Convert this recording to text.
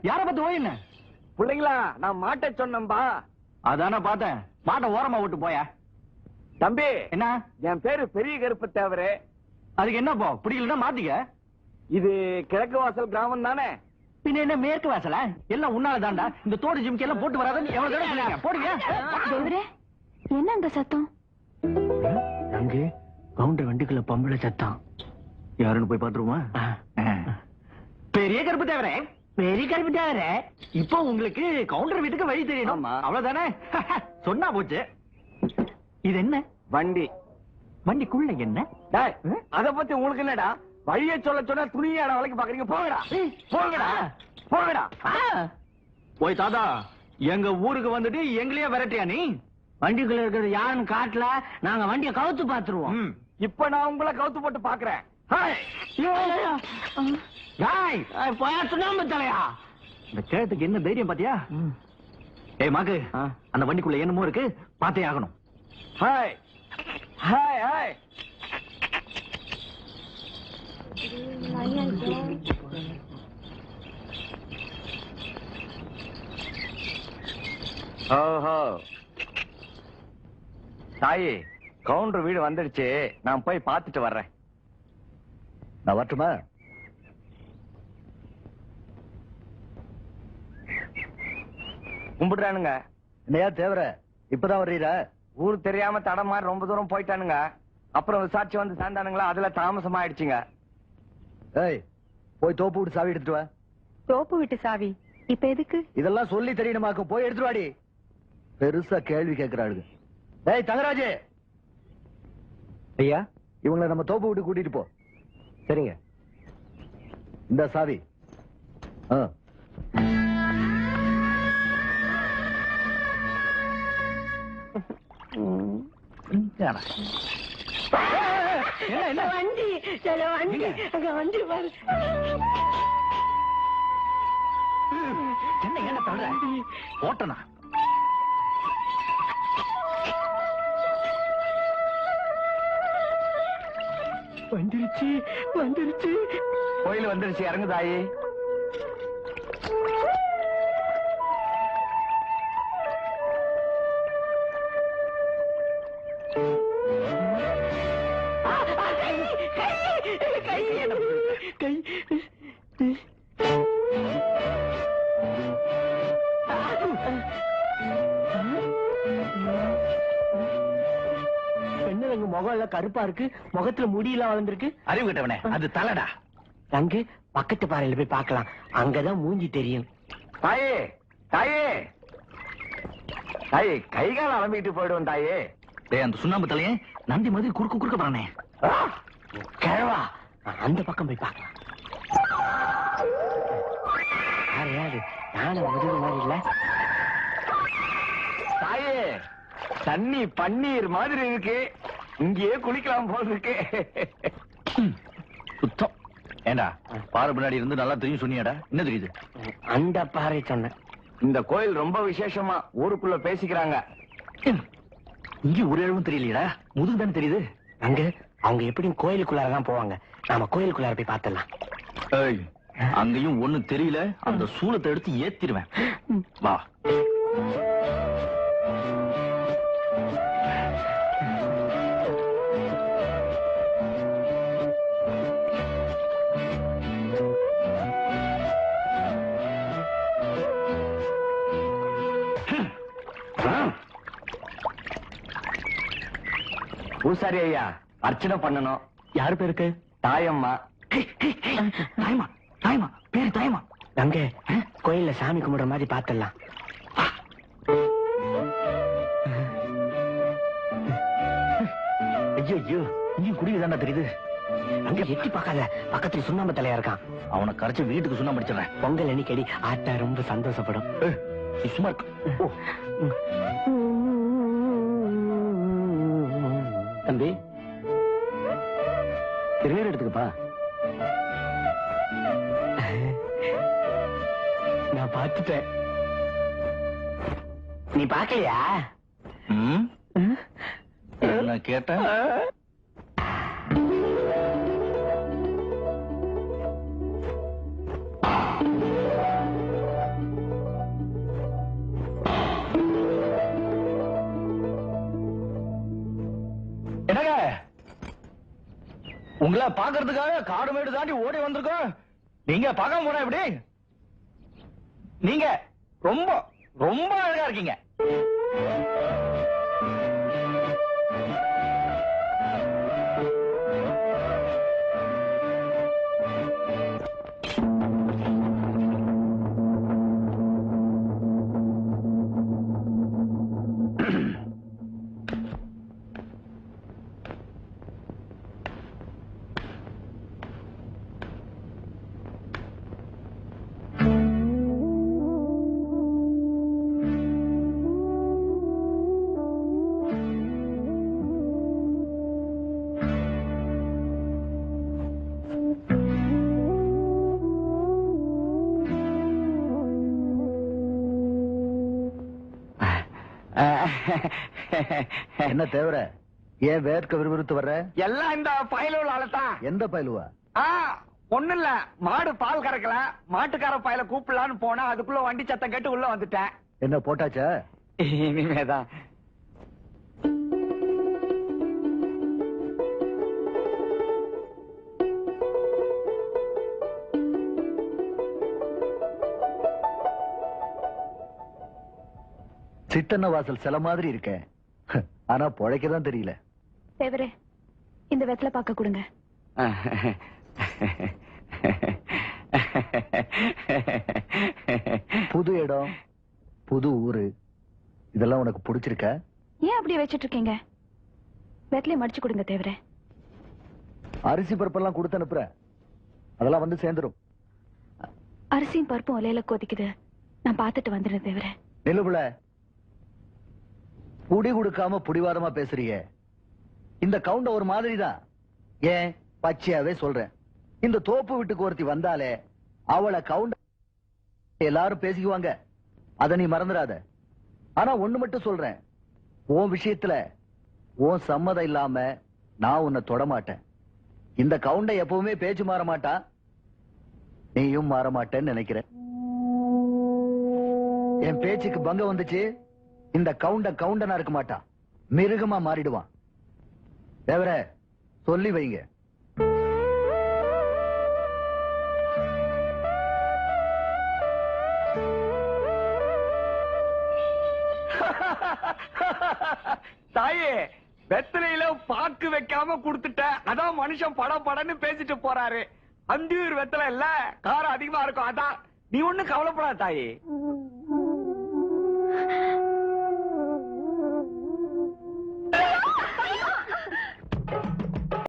யார பத்தி ஓயின பிள்ளைங்களா? நான் மாட்ட சொன்னம்பா. அதான பார்த்தேன். மாட்டை ஓரமா விட்டு போயா. தம்பி என்ன? என் பேரு பெரிய கருப்பு தேவரு. அதுக்கு என்ன போ பிடிக்கலன்னா மாத்திக்க. இது கிழக்கு வாசல் கிராமம் தானே? பின்ன என்ன மேற்கு வாசல? எல்லாம் உன்னால தாண்டா. இந்த தோடு ஜிம்கி எல்லாம் போட்டு வராதுன்னு எவ்வளவு தடவை சொல்லுங்க. போடுங்க. தேவரே, என்ன அங்க சத்தம்? அங்க கவுண்டர் வண்டிக்குள்ள பொம்பளை சத்தம். யாருன்னு போய் பாத்துருமா? பெரிய கருப்பு தேவரே, பெரிய கருப்பு தேவரே, இப்போ உங்களுக்கு கவுண்டர் வீட்டுக்கு வழி தெரியணும். அவ்வளவுதானே? சொன்னா போச்சு. இது என்ன வண்டி? வண்டிக்குள்ள என்ன? அத பத்தி உங்களுக்கு என்னடா? வழியை சொல்ல சொன்னா துணியாட வளைக்க பாக்குறீங்க. போகடா போகடா போகடா. போய் தாத்தா, எங்க ஊருக்கு வந்துட்டு எங்களையே விரட்டியா நீ? வண்டிக்குள்ள இருக்கிறது யாருன்னு காட்டல, நாங்க வண்டியை கவுத்து பாத்துருவோம். இப்ப நான் உங்களை கவுத்து போட்டு பாக்குறேன். சுண்ணாம்பு தலையா, இந்த கேட்டுக்கு என்ன தைரியம் பாத்தியா? ஏய் மாக்கு, அந்த வண்டிக்குள்ள என்னமோ இருக்கு, பாத்தே ஆகணும். Hi hi hi. ஓஹோ தாயி, கவுண்டர் வீடு வந்துடுச்சு. நான் போய் பார்த்துட்டு வர்றேன். நான் வரட்டுமா? கும்பிடுறானுங்க. என்னையா தேவர, இப்பதான் வர்றீரா? ஊர் தெரியாம தடமாறி ரொம்ப தூரம் போயிட்டானுங்க. அப்புறம் விசாரிச்சு வந்து சேர்ந்தானுங்களா, அதுல தாமசம் ஆயிடுச்சுங்க. ஏய், போய் தோப்பு விட்டு சாவி எடுத்துட்டு வா. தோப்பு விட்டு சாவி இப்ப எதுக்கு? இதெல்லாம் சொல்லி தெரியணுமாக்கும். போய் எடுத்துட்டு வாடி. பெருசா கேள்வி கேட்கிறாளுங்க. ஏய் தங்கராஜ், ஐயா, இவங்களை நம்ம தோப்பு விட்டு கூட்டிட்டு போ. சரிங்க. இந்த சாவி. என்ன வண்டி? வண்டி அங்க வண்டி பாரு. என்ன என்ன தவிர ஓட்டனா? வந்துருச்சு வந்துருச்சு. கோயில் வந்துருச்சு. இறங்குதாயி. முகம் எல்லாம் கருப்பா இருக்கு, முகத்துல முடியெல்லாம் வளர்ந்துருக்கு. அறிவு கிட்டவனே, அது தலைடா. அங்கு பக்கத்து பாறையில போய் பார்க்கலாம், அங்கதான் மூஞ்சி தெரியும். தாயே தாயே தாயே, கைகால அலம்பிட்டு போயிடுவோம் தாயே. அந்த சுண்ணாம்பு தலையே நந்தி மாதிரி குறுக்க குறுக்க பண்ணே. கிழவா, அந்த பக்கம் போய் பார்க்கலாம். யாரு நானும் முதுகு மாதிரி இல்ல? தாயே, தண்ணி பன்னீர் மாதிரி இருக்கு. இங்கேயே குளிக்கலாம் போல இருக்கு. சுத்தம். ஏண்டா, பாறை பின்னாடி இருந்து நல்லா தெரியும் சொன்னியாடா. என்ன தெரியுது? அந்த பாறை சொன்ன. இந்த கோயில் ரொம்ப விசேஷமா ஊருக்குள்ள பேசிக்கிறாங்க. இங்க ஒரு இடமும் தெரியலையடா, முதுகு தானே தெரியுது. அங்க அவங்க எப்படியும் கோயிலுக்குள்ளாரதான் போவாங்க. நாம கோயிலுக்குள்ளார போய் பார்த்தலாம். அங்கேயும் ஒண்ணு தெரியல, அந்த சூலத்தை எடுத்து ஏத்திடுவேன். வா. பூசாரி ஐயா, அர்ச்சனை பண்ணணும். யாரு பேருக்கு? தாயம்மா. தாயமா? தாயமா பேரு தாயமா? அங்க கோயில்ல சாமி கும்பிடுற மாதிரி பாத்துடலாம். ஐயோ, இங்க குடிதாண்டா தெரியுது. அங்க எட்டி பார்க்காத, பக்கத்துல சுண்ணாம்பு தலையா இருக்கான். அவனை கரைச்சு வீட்டுக்கு சுண்ணாம்பு அடிச்சிடறேன். பொங்கல் அன்னைக்கு ஆட்டா ரொம்ப சந்தோஷப்படும். சும்மா இருக்கு. தம்பி, திருநீர் எடுத்துக்கப்பா. நான் பார்த்துட்டேன். நீ பார்க்கலையா? என்ன கேட்ட? உங்களை பாக்குறதுக்காக காடு மேடு தாண்டி ஓடி வந்திருக்கோம். நீங்க பார்க்க போனா எப்படி? நீங்க ரொம்ப ரொம்ப அழகா இருக்கீங்க. என்ன தேவர? ஏன் வேர்க்க விறுவிறுத்து வர்ற? எல்லாம் இந்த பயலுல ஆளத்தான். எந்த பயலுவா? ஒண்ணு இல்ல, மாடு பால் கறக்கல, மாட்டுக்கார பயல கூப்பிடலான்னு போனா அதுக்குள்ள வண்டி சத்தம் கேட்டு உள்ள வந்துட்டேன். என்ன போட்டாச்சா? இனிமேதான். சித்தன்ன வாசல் சில மாதிரி இருக்க, ஆனா பொழைக்கதான் தெரியல. தேவரே, இந்த வெத்தலை பார்க்க கொடுங்க. புது இடம், புது ஊரு, இதெல்லாம் உனக்கு பிடிச்சிருக்கா? ஏன் அப்படியே வச்சிட்டு இருக்கீங்க? வெத்தலை மடிச்சு கொடுங்க தேவரே. அரிசி பருப்பெல்லாம் கொடுத்து அனுப்புற, அதெல்லாம் வந்து சேர்ந்துரும். அரிசியும் பருப்பும் ஒலையில கொதிக்குது, நான் பார்த்துட்டு வந்துடுறேன் தேவரே. நிலுபுல புடி கொடுக்காம புடிவாதமா பேசுறீங்க. இந்த கவுண்ட ஒரு மாதிரி தான். ஏன் பச்சையாவே சொல்றேன், இந்த தோப்பு வீட்டுக்கு ஒருத்தி வந்தாலே அவளை கவுண்ட எல்லாரும் பேசிக்குவாங்க, அத நீ மறந்துடாத. ஆனா ஒண்ணு மட்டும் சொல்றேன், உன் விஷயத்துல உன் சம்மதம் இல்லாம நான் உன்னை தொடமாட்டேன். இந்த கவுண்ட எப்பவுமே பேச்சு மாற மாட்டா, நீயும் மாற மாட்டேன்னு நினைக்கிறேன். என் பேச்சுக்கு பங்கம் வந்துச்சு, இந்த கவுண்டனா இருக்க மாட்டா, மிருகமா மாறிடுவான். தேவர சொல்லி வைங்க. தாயே, வெத்தலையில பாக்கு வைக்காம குடுத்துட்ட, அதான் மனுஷன் படம் படன்னு பேசிட்டு போறாரு. அந்தியூர் வெத்தலை இல்ல, காரம் அதிகமா இருக்கும், அதான். நீ ஒண்ணு கவலைப்படாத தாயே.